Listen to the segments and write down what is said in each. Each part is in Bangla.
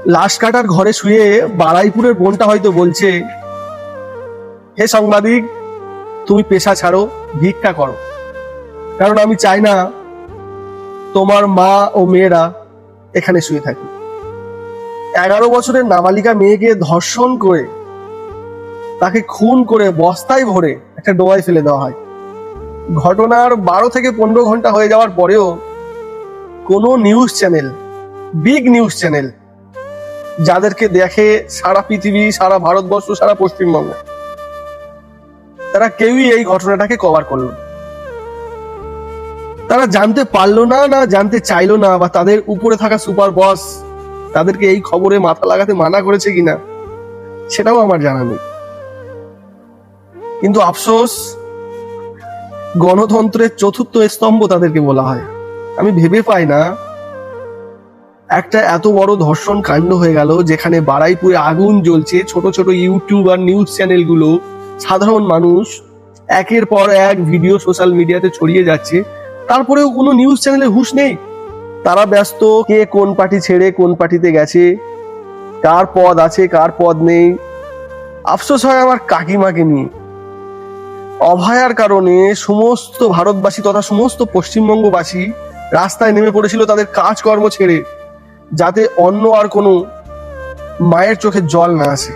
লাশ কাটার ঘরে শুয়ে বারাইপুরের বোনটা হয়তো বলছে, হে সাংবাদিক, তুমি পেশা ছাড়ো, ভিক্ষা করো, কারণ আমি চাই না তোমার মা ও মেয়েরা এখানে শুয়ে থাকে। 11 বছরের নাবালিকা মেয়েকে ধর্ষণ করে তাকে খুন করে বস্তায় ভরে একটা ডোবায় ফেলে দেওয়া হয়। ঘটনার 12 থেকে 15 ঘন্টা হয়ে যাওয়ার পরেও কোনো news channel, big news channel, যাদেরকে দেখে সারা পৃথিবী, সারা ভারতবর্ষ, সারা পশ্চিমবঙ্গ, তারা কেউই এই ঘটনাটাকে কভার করলো না। তারা জানতে পারলো না, না জানতে চাইলো না, বা তাদের উপরে থাকা সুপার বস তাদেরকে এই খবরে মাথা লাগাতে মানা করেছে কিনা সেটাও আমার জানা নেই। কিন্তু আফসোস, গণতন্ত্রের চতুর্থ স্তম্ভ তাদেরকে বলা হয়। আমি ভেবে পাই না, একটা এত বড় ধর্ষণ কাণ্ড হয়ে গেল, যেখানে বারাইপুরে আগুন জ্বলছে, ছোট ছোট ইউটিউব আর নিউজ চ্যানেলগুলো, সাধারণ মানুষ একের পর এক ভিডিও সোশ্যাল মিডিয়াতে ছড়িয়ে যাচ্ছে, তারপরেও কোনো নিউজ চ্যানেলে হুঁশ নেই। তারা ব্যস্ত কে কোন পার্টি ছেড়ে কোন পার্টিতে গেছে, কার পদ আছে কার পদ নেই। আফসোস হয় আমার কাকিমাকে নিয়ে। অভয়ার কারণে সমস্ত ভারতবাসী তথা সমস্ত পশ্চিমবঙ্গবাসী রাস্তায় নেমে পড়েছিল তাদের কাজকর্ম ছেড়ে, যাতে অন্য আর কোনো মায়ের চোখে জল না আসে।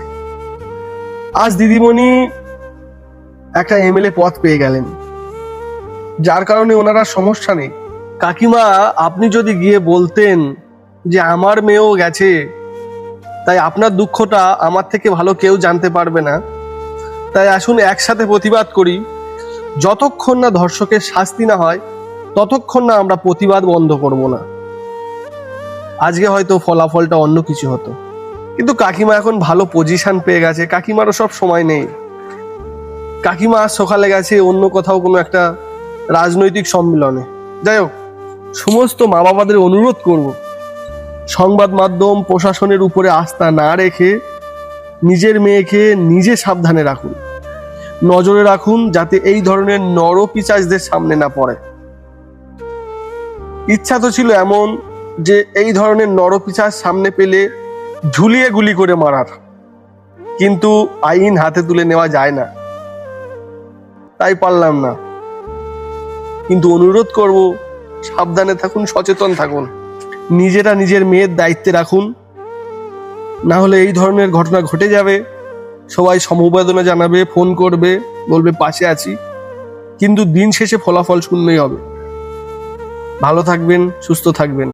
আজ দিদিমণি একটা এমএলএ পদ পেয়ে গেলেন, যার কারণে ওনারা সমস্যা নেই। কাকিমা, আপনি যদি গিয়ে বলতেন যে আমার মেয়েও গেছে, তাই আপনার দুঃখটা আমার থেকে ভালো কেউ জানতে পারবে না, তাই আসুন একসাথে প্রতিবাদ করি। যতক্ষণ না ধর্ষকের শাস্তি না হয় ততক্ষণ না আমরা প্রতিবাদ বন্ধ করব না। আজকে হয়তো ফলাফলটা অন্য কিছু হতো, কিন্তু কাকিমা এখন ভালো পজিশন পেয়ে গেছে। কাকিমারও সব সময় নেই। কাকিমা আজ সকালে গেছে অন্য কোথাও কোনো একটা রাজনৈতিক সম্মেলনে। যাই হোক, সমস্ত মা বাবাদের অনুরোধ করব, সংবাদ মাধ্যম প্রশাসনের উপরে আস্থা না রেখে নিজের মেয়েকে নিজে সাবধানে রাখুন, নজরে রাখুন, যাতে এই ধরনের নরপিশাচদের সামনে না পড়ে। ইচ্ছা তো ছিল এমন যে এই ধরনের নরপিশাচ সামনে পেলে ঝুলিয়ে গুলি করে মারার, কিন্তু আইন হাতে তুলে নেওয়া যায় না, তাই পারলাম না। কিন্তু অনুরোধ করব, সাবধানে থাকুন, সচেতন থাকুন, নিজেরা নিজের মেয়ের দায়িত্বে রাখুন, না হলে এই ধরনের ঘটনা ঘটে যাবে। সবাই সমবেদনা জানাবে, ফোন করবে, বলবে পাশে আছি, কিন্তু দিন শেষে ফলাফল শূন্যই হবে। ভালো থাকবেন, সুস্থ থাকবেন।